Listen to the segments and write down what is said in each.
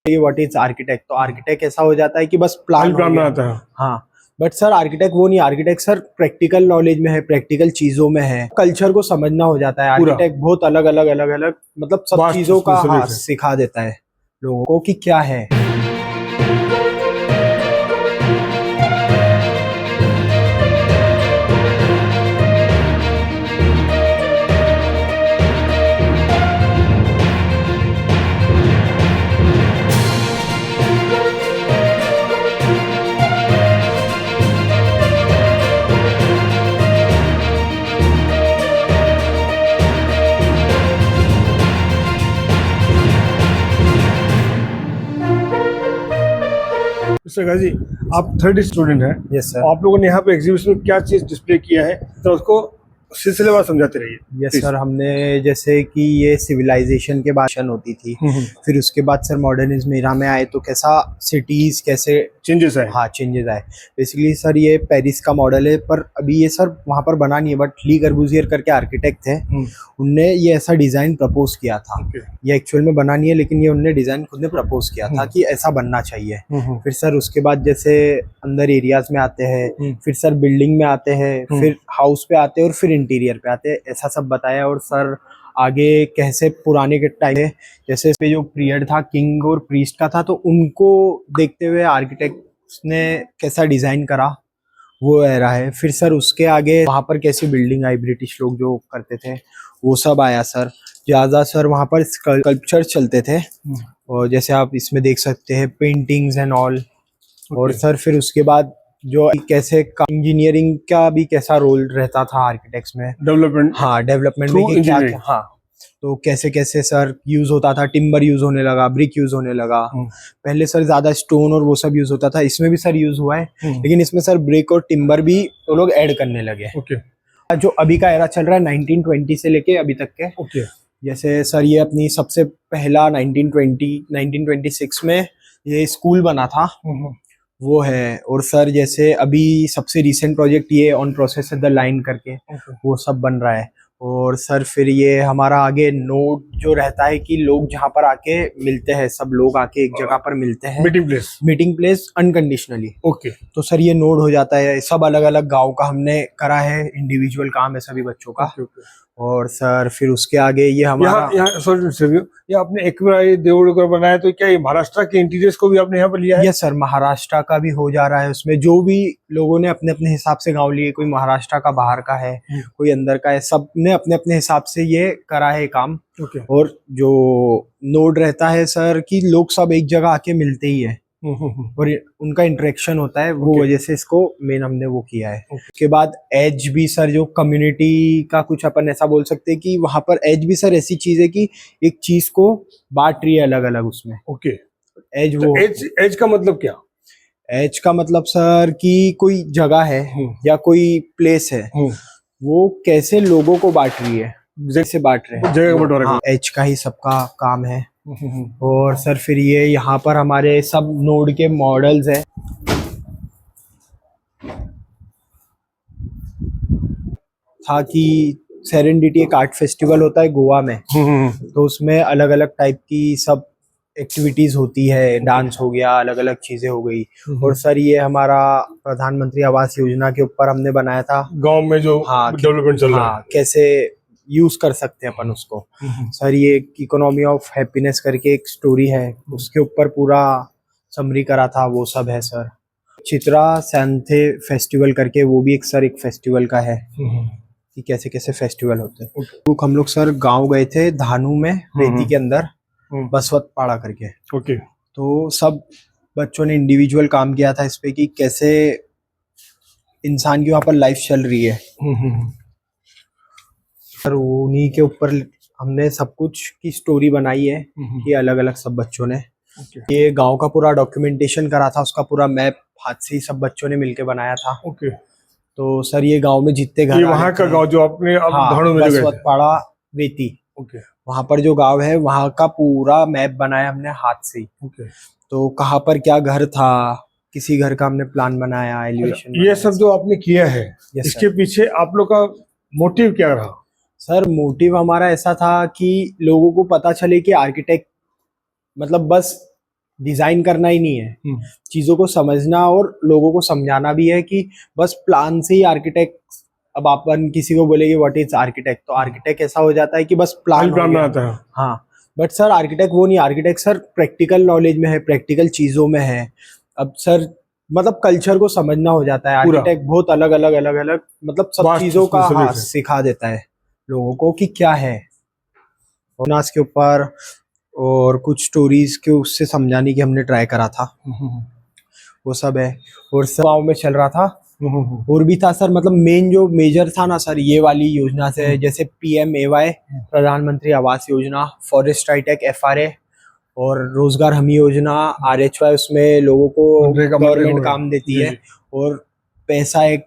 ये what is architect, तो architect ऐसा हो जाता है कि बस प्लान बनाता है। हाँ, बट सर आर्किटेक्ट वो नहीं, आर्किटेक्ट सर प्रैक्टिकल नॉलेज में है, प्रैक्टिकल चीजों में है, कल्चर को समझना हो जाता है। आर्किटेक्ट बहुत अलग अलग अलग अलग मतलब सब चीजों का सिखा देता है लोगों को कि क्या है। जी, आप थर्ड स्टूडेंट हैं। Yes sir. आप लोगों ने यहाँ पे एग्जीबिशन में क्या चीज डिस्प्ले किया है, तो उसको सिलसिलेवार समझाते रहिए। यस सर, हमने जैसे कि ये सिविलाइजेशन के भाषण होती थी, फिर उसके बाद सर मॉडर्निज्म एरा में आए तो कैसा सिटीज कैसे चेंजेस आए। हाँ, चेंजेस आए। बेसिकली सर ये पेरिस का मॉडल है, पर अभी ये सर वहाँ पर बना नहीं है, बट ली कर्बूजियर करके आर्किटेक्ट थे, उनने ये ऐसा डिजाइन प्रपोज किया था। ये एक्चुअल में बना नहीं है, लेकिन ये उनने डिजाइन खुद ने प्रपोज किया था कि ऐसा बनना चाहिए। फिर सर उसके बाद जैसे अंदर एरियाज में आते हैं, फिर सर बिल्डिंग में आते हैं, फिर हाउस पे आते हैं और फिर इंटीरियर पे आते हैं, ऐसा सब बताया। और सर आगे कैसे पुराने के टाइम में जैसे इस पे जो पीरियड था किंग और प्रीस्ट का था, तो उनको देखते हुए आर्किटेक्ट ने कैसा डिजाइन करा वो एरा है। फिर सर उसके आगे वहां पर कैसी बिल्डिंग आई, ब्रिटिश लोग जो करते थे वो सब आया सर। ज्यादा सर वहां पर स्कल्पचर चलते थे, और जैसे आप इसमें देख सकते हैं पेंटिंग्स एंड ऑल। और सर फिर उसके बाद जो कैसे इंजीनियरिंग का भी कैसा रोल रहता था आर्किटेक्ट्स में, डेवलपमेंट, हाँ डेवलपमेंट में कि क्या, हाँ तो कैसे कैसे सर यूज होता था, टिम्बर यूज होने लगा, ब्रिक यूज होने लगा। पहले सर ज्यादा स्टोन और वो सब यूज होता था, इसमें भी सर यूज हुआ है, लेकिन इसमें सर ब्रिक और टिम्बर भी वो लोग ऐड करने लगे। जो अभी का एरा चल रहा है 1920 से लेके अभी तक के, जैसे सर ये अपनी सबसे पहला 1926 में ये स्कूल बना था, वो है। और सर जैसे अभी सबसे रिसेंट प्रोजेक्ट ये ऑन प्रोसेस द लाइन करके वो सब बन रहा है। और सर फिर ये हमारा आगे नोड जो रहता है कि लोग जहाँ पर आके मिलते हैं, सब लोग आके एक जगह पर मिलते हैं, मीटिंग प्लेस अनकंडीशनली। तो सर ये नोड हो जाता है। सब अलग अलग गांव का हमने करा है, इंडिविजुअल काम है सभी बच्चों का। और सर फिर उसके आगे ये हमारा ये आपने एक देवड़ बनाया, तो क्या ये महाराष्ट्र के इंटीरियर्स को भी आपने यहाँ पर लिया है? यस सर, महाराष्ट्र का भी हो जा रहा है उसमें। जो भी लोगों ने अपने अपने हिसाब से गांव लिए, कोई महाराष्ट्र का बाहर का है, कोई अंदर का है, सब ने अपने अपने हिसाब से ये करा है काम। और जो नोड रहता है सर कि लोग सब एक जगह आके मिलते ही है और उनका इंटरेक्शन होता है, वो वजह से इसको मेन हमने वो किया है। उसके बाद एज भी सर जो कम्युनिटी का कुछ अपन ऐसा बोल सकते हैं कि वहां पर एज भी सर ऐसी चीज है कि एक चीज को बांट रही है अलग अलग उसमें। एज वो एज का मतलब क्या? एज का मतलब सर कि कोई जगह है या कोई प्लेस है, वो कैसे लोगों को बांट रही है, जैसे बांट रहे हैं जगह, एज का ही सबका काम है। और सर फिर ये यहाँ पर हमारे सब नोड के मॉडल्स है। था कि सेरेंडिटी एक आर्ट फेस्टिवल होता है गोवा में, तो उसमें अलग अलग टाइप की सब एक्टिविटीज होती है, डांस हो गया, अलग अलग चीजें हो गई। और सर ये हमारा प्रधानमंत्री आवास योजना के ऊपर हमने बनाया था, गांव में जो डेवलपमेंट चल रहा है कैसे यूज कर सकते हैं अपन उसको। सर ये इकोनॉमी ऑफ हैप्पीनेस करके एक स्टोरी है, उसके ऊपर पूरा समरी करा था, वो सब है सर। चित्रा सैंथे फेस्टिवल करके वो भी एक सर एक फेस्टिवल का है कि कैसे कैसे फेस्टिवल होते हैं। तो हम लोग सर गांव गए थे धानू में, रेती के अंदर, बसवत पाड़ा करके। तो सब बच्चों ने इंडिविजुअल काम किया था इस पे कि कैसे इंसान की वहां पर लाइफ चल रही है। सर उन्हीं के ऊपर हमने सब कुछ की स्टोरी बनाई है कि अलग अलग सब बच्चों ने ये गांव का पूरा डॉक्यूमेंटेशन करा था, उसका पूरा मैप हाथ से ही सब बच्चों ने मिलके बनाया था। तो सर ये गांव में जितने घर, वहाँ का गांव जो आपने बसवतपाड़ा रेती, वहां पर जो गांव है वहां का पूरा मैप बनाया हमने हाथ से ही। तो कहाँ पर क्या घर था, किसी घर का हमने प्लान बनाया, एलिवेशन। ये सब जो आपने किया है, इसके पीछे आप लोग का मोटिव क्या रहा? सर मोटिव हमारा ऐसा था कि लोगों को पता चले कि आर्किटेक्ट मतलब बस डिजाइन करना ही नहीं है, चीजों को समझना और लोगों को समझाना भी है कि बस प्लान से ही आर्किटेक्ट। अब अपन किसी को बोलेंगे व्हाट इज आर्किटेक्ट, तो आर्किटेक्ट ऐसा हो जाता है कि बस प्लान बनाता है। हाँ, बट सर आर्किटेक्ट वो नहीं, आर्किटेक्ट सर प्रैक्टिकल नॉलेज में है, प्रैक्टिकल चीजों में है। अब सर मतलब कल्चर को समझना हो जाता है, आर्किटेक्ट बहुत अलग अलग मतलब सब चीजों का हाँ सिखा देता है लोगों को कि क्या है नास के ऊपर, और कुछ स्टोरीज के उससे समझाने की हमने ट्राई करा था, वो सब है। और सब गाँव में चल रहा था, और भी था सर, मतलब मेन जो मेजर था ना सर ये वाली योजना से, जैसे PMAY प्रधानमंत्री आवास योजना, फॉरेस्ट राइटेक FRA, और रोजगार हमी योजना RHY, उसमें लोगों को गवर्नमेंट काम देती है, और पैसा एक्ट,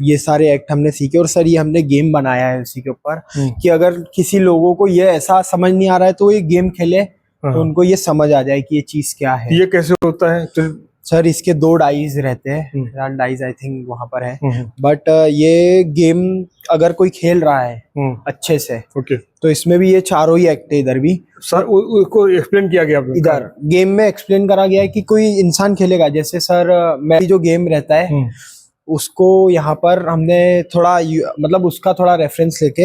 ये सारे एक्ट हमने सीखे। और सर ये हमने गेम बनाया है उसी के ऊपर कि अगर किसी लोगों को ये ऐसा समझ नहीं आ रहा है तो ये गेम खेले तो उनको ये समझ आ जाए कि ये चीज क्या है। ये कैसे होता है? तो सर इसके 2 डाइज रहते हैं, डाइज आई थिंक वहां पर है, बट ये गेम अगर कोई खेल रहा है अच्छे से, तो इसमें भी ये चारों ही एक्ट है। इधर भी सर उसको एक्सप्लेन किया गया, इधर गेम में एक्सप्लेन करा गया है कि कोई इंसान खेलेगा, जैसे सर मैं जो गेम रहता है उसको यहाँ पर हमने थोड़ा मतलब उसका थोड़ा रेफरेंस लेके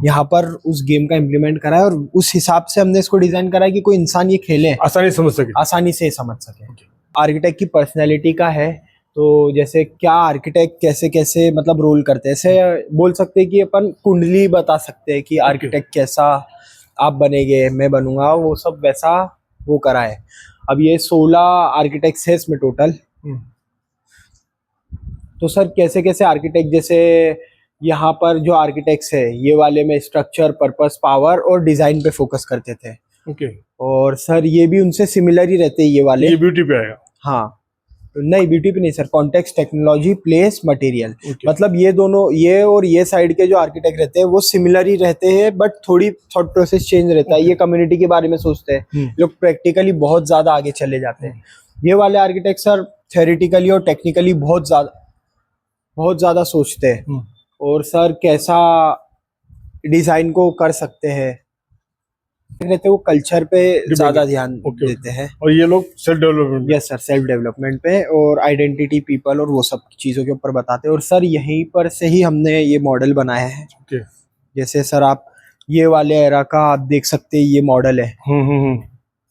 यहाँ पर उस गेम का इम्प्लीमेंट करा है, और उस हिसाब से हमने इसको डिजाइन करा है कि कोई इंसान ये खेले आसानी से समझ सके। आर्किटेक्ट की पर्सनैलिटी का है, तो जैसे क्या आर्किटेक्ट कैसे कैसे मतलब रोल करते हैं, ऐसे बोल सकते हैं कि अपन कुंडली बता सकते हैं कि आर्किटेक्ट कैसा आप बनेंगे, मैं बनूंगा, वो सब वैसा वो करा है। अब ये 16 आर्किटेक्ट्स है इसमें टोटल। तो सर कैसे कैसे आर्किटेक्ट, जैसे यहाँ पर जो आर्किटेक्ट्स है ये वाले में स्ट्रक्चर, पर्पस, पावर और डिजाइन पे फोकस करते थे। और सर ये भी उनसे सिमिलर ही रहते हैं ये वाले। ये ब्यूटी पे आएगा? हाँ, नहीं ब्यूटी पे नहीं sir, context, technology, place, material, मतलब ये दोनों, ये और ये साइड के जो आर्किटेक्ट रहते हैं वो सिमिलर ही रहते हैं, बट थोड़ी थॉट प्रोसेस चेंज रहता है। ये कम्युनिटी के बारे में सोचते हैं, लोग प्रैक्टिकली बहुत ज्यादा आगे चले जाते हैं। ये वाले आर्किटेक्ट सर थ्योरेटिकली और टेक्निकली बहुत ज्यादा सोचते हैं, और सर कैसा डिजाइन को कर सकते हैं रहते, वो कल्चर पे ज्यादा ध्यान देते हैं। और ये लोग self development? Yes sir, self development पे और आइडेंटिटी, पीपल और वो सब चीजों के ऊपर बताते हैं। और सर यहीं पर से ही हमने ये मॉडल बनाया है। जैसे सर आप ये वाले एरा का आप देख सकते हैं, ये मॉडल है।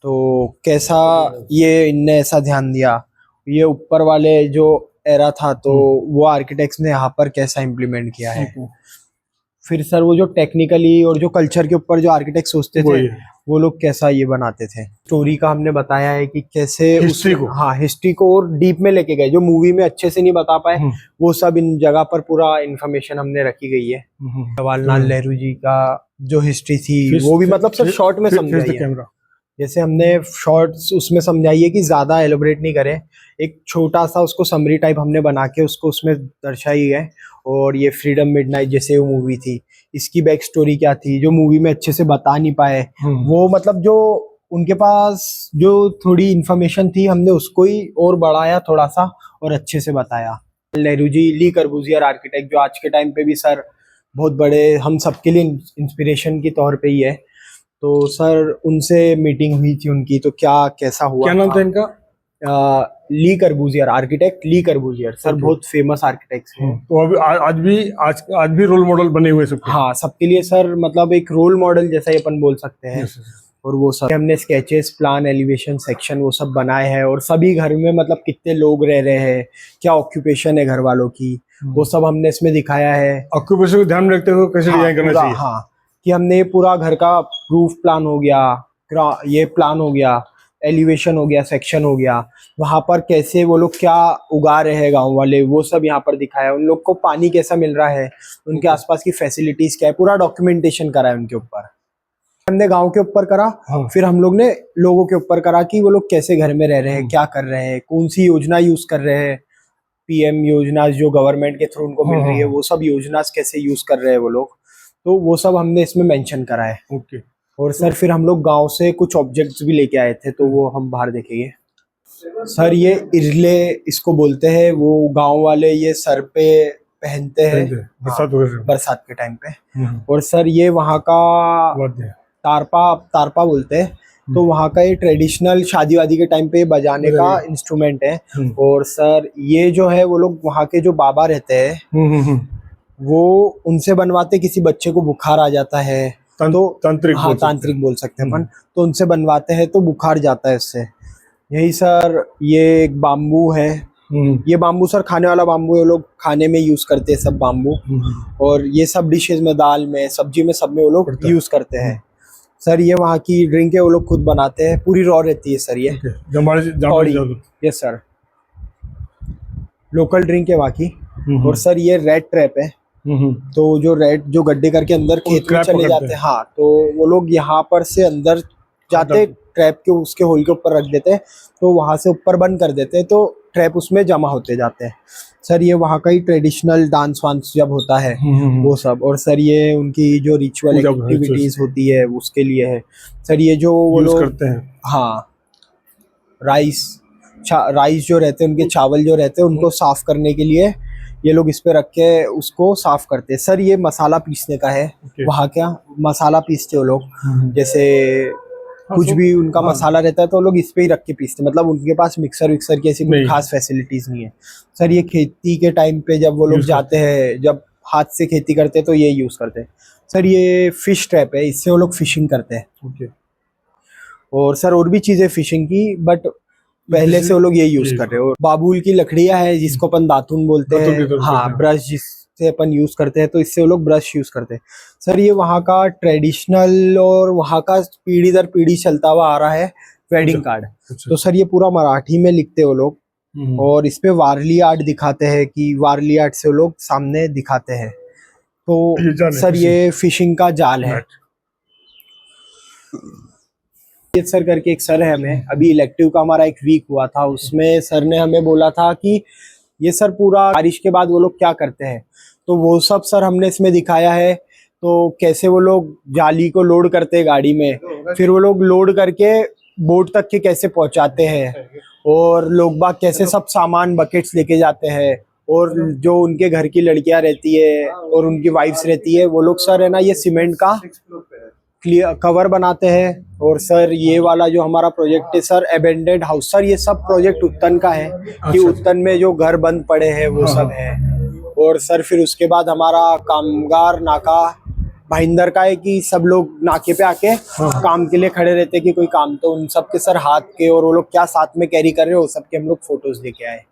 तो कैसा ये इनने ऐसा ध्यान दिया, ये ऊपर वाले जो एरा था तो वो आर्किटेक्ट्स ने यहाँ पर कैसा इम्प्लीमेंट किया है। फिर सर वो जो टेक्निकली और जो कल्चर के ऊपर जो आर्किटेक्ट सोचते थे वो लोग कैसा ये बनाते थे। स्टोरी का हमने बताया है कि कैसे हिस्ट्री को, हाँ हिस्ट्री को और डीप में लेके गए, जो मूवी में अच्छे से नहीं बता पाए वो सब इन जगह पर पूरा इन्फॉर्मेशन हमने रखी गई है। जवाहरलाल नेहरू जी का जो हिस्ट्री थी वो भी मतलब सब शॉर्ट में समझाई है। जैसे हमने शॉर्ट्स उसमें समझाई है कि ज्यादा एलोबरेट नहीं करें, एक छोटा सा उसको समरी टाइप हमने बना के उसको उसमें दर्शाई है। और ये फ्रीडम मिडनाइट जैसे वो मूवी थी, इसकी बैक स्टोरी क्या थी जो मूवी में अच्छे से बता नहीं पाए, वो मतलब जो उनके पास जो थोड़ी इन्फॉर्मेशन थी हमने उसको ही और बढ़ाया थोड़ा सा और अच्छे से बताया। नेहरू जी, ली कर्बूजियर आर्किटेक्ट जो आज के टाइम पे भी सर बहुत बड़े हम सबके लिए इंस्पिरेशन के तौर पे ही है। तो सर उनसे मीटिंग हुई थी उनकी, तो क्या कैसा हुआ, क्या नाम था इनका? ली कर्बूजियर, आर्किटेक्ट ली कर्बूजियर सर, बहुत फेमस आर्किटेक्ट्स हैं। तो अभी आज भी रोल मॉडल बने हुए सबके? हाँ सबके लिए सर, मतलब एक रोल मॉडल जैसा ही अपन बोल सकते हैं। और वो सब हमने स्केचेस, प्लान, एलिवेशन, सेक्शन वो सब बनाए हैं। और सभी घर में मतलब कितने लोग रह रहे हैं, क्या ऑक्यूपेशन है घर वालों की, वो सब हमने इसमें दिखाया है। ऑक्यूपेशन को ध्यान में रखते हुए कैसे डिजाइन करना चाहिए। हाँ, कि हमने पूरा घर का प्रूफ प्लान हो गया, ये प्लान हो गया, एलिवेशन हो गया, सेक्शन हो गया, वहां पर कैसे वो लोग क्या उगा रहे हैं गांव वाले वो सब यहाँ पर दिखाया है। उन लोग को पानी कैसा मिल रहा है, उनके आसपास की फैसिलिटीज क्या है, पूरा डॉक्यूमेंटेशन करा है उनके ऊपर। हमने गांव के ऊपर करा, फिर हम लोग ने लोगों के ऊपर करा कि वो लोग कैसे घर में रह रहे हैं, क्या कर रहे हैं, कौन सी योजना यूज कर रहे हैं, PM योजना जो गवर्नमेंट के थ्रू उनको मिल रही है वो सब योजना कैसे यूज कर रहे हैं वो लोग, तो वो सब हमने इसमें मेंशन करा है। और सर फिर हम लोग गांव से कुछ ऑब्जेक्ट्स भी लेके आए थे, तो वो हम बाहर देखेंगे। सर ये इरले इसको बोलते हैं, वो गांव वाले ये सर पे पहनते हैं बरसात के टाइम पे। और सर ये वहाँ का तारपा बोलते हैं, तो वहाँ का ये ट्रेडिशनल शादी वादी के टाइम पे बजाने का इंस्ट्रूमेंट है। और सर ये जो है वो लोग वहाँ के जो बाबा रहते हैं वो उनसे बनवाते, किसी बच्चे को बुखार आ जाता है तो तांत्रिक हाँ तांत्रिक बोल सकते हैं अपन, तो उनसे बनवाते हैं तो बुखार जाता है उससे। यही सर ये एक बाम्बू है, ये बाम्बू सर खाने वाला बाम्बू है, वो लोग खाने में यूज करते हैं सब बाम्बू। और ये सब डिशेज में, दाल में, सब्जी में, सब में वो लोग यूज करते हैं। सर ये वहाँ की ड्रिंक है, वो लोग खुद बनाते हैं, पूरी रॉ रहती है सर ये। यस सर, लोकल ड्रिंक है वहाँ की। और सर ये रेड ट्रैप है, तो जो रेड जो गड्ढे करके अंदर खेत में चले जाते हैं, हाँ, तो वो लोग यहाँ पर से अंदर जाते, ट्रैप के उसके होल के ऊपर रख देते हैं, तो वहां से ऊपर बंद कर देते हैं, तो ट्रैप उसमें जमा होते जाते हैं। सर ये वहाँ का ही ट्रेडिशनल डांस वांस जब होता है वो सब। और सर ये उनकी जो रिचुअल एक्टिविटीज होती है उसके लिए है। सर ये जो वो लोग करते हैं, हाँ, राइस जो रहते हैं, उनके चावल जो रहते हैं, उनको साफ करने के लिए ये लोग इस पे रख के उसको साफ करते हैं। सर ये मसाला पीसने का है, वहाँ क्या मसाला पीसते वो लोग, जैसे कुछ भी उनका मसाला रहता है तो वो लोग इस पे ही रख के पीसते हैं, मतलब उनके पास मिक्सर विक्सर की ऐसी कोई खास फैसिलिटीज नहीं है। सर ये खेती के टाइम पे जब वो लोग जाते हैं, जब हाथ से खेती करते हैं तो ये यूज करते हैं। सर ये फिश ट्रैप है, इससे वो लोग फिशिंग करते हैं। और सर और भी चीजें फिशिंग की, बट पहले से वो लोग ये यूज कर रहे हैं। और बाबूल की लकड़ियां है जिसको अपन दातुन बोलते हैं, हाँ, ब्रश जिससे अपन यूज करते हैं, तो इससे वो लोग ब्रश यूज करते हैं। सर ये वहाँ का ट्रेडिशनल और वहाँ का पीढ़ी दर पीढ़ी चलता हुआ आ रहा है वेडिंग कार्ड। तो सर ये पूरा मराठी में लिखते हैं वो लोग, और इस पे वारली आर्ट दिखाते हैं, कि वारली आर्ट से वो लोग सामने दिखाते हैं। तो सर ये फिशिंग का जाल है। सर करके एक सर है, हमें अभी इलेक्टिव का हमारा एक वीक हुआ था, उसमें सर ने हमें बोला था कि ये सर पूरा बारिश के बाद वो लोग क्या करते हैं, तो वो सब सर हमने इसमें दिखाया है। तो कैसे वो लोग जाली को लोड करते हैं गाड़ी में, फिर वो लोग लोड करके बोट तक के कैसे पहुंचाते हैं, और लोग बाग कैसे सब सामान बकेट्स लेके जाते हैं, और जो उनके घर की लड़कियां रहती है और उनकी वाइफ्स रहती है, वो लोग सर है ना ये सीमेंट का कवर बनाते हैं। और सर ये वाला जो हमारा प्रोजेक्ट है सर, अबेंडेड हाउस, सर ये सब प्रोजेक्ट उत्तन का है, कि उत्तन में जो घर बंद पड़े हैं वो सब है। और सर फिर उसके बाद हमारा कामगार नाका भाईंदर का है, कि सब लोग नाके पे आके काम के लिए खड़े रहते हैं कि कोई काम, तो उन सब के सर हाथ के और वो लोग क्या साथ में कैरी कर रहे हो, सब के हम लोग फोटोज लेके आए।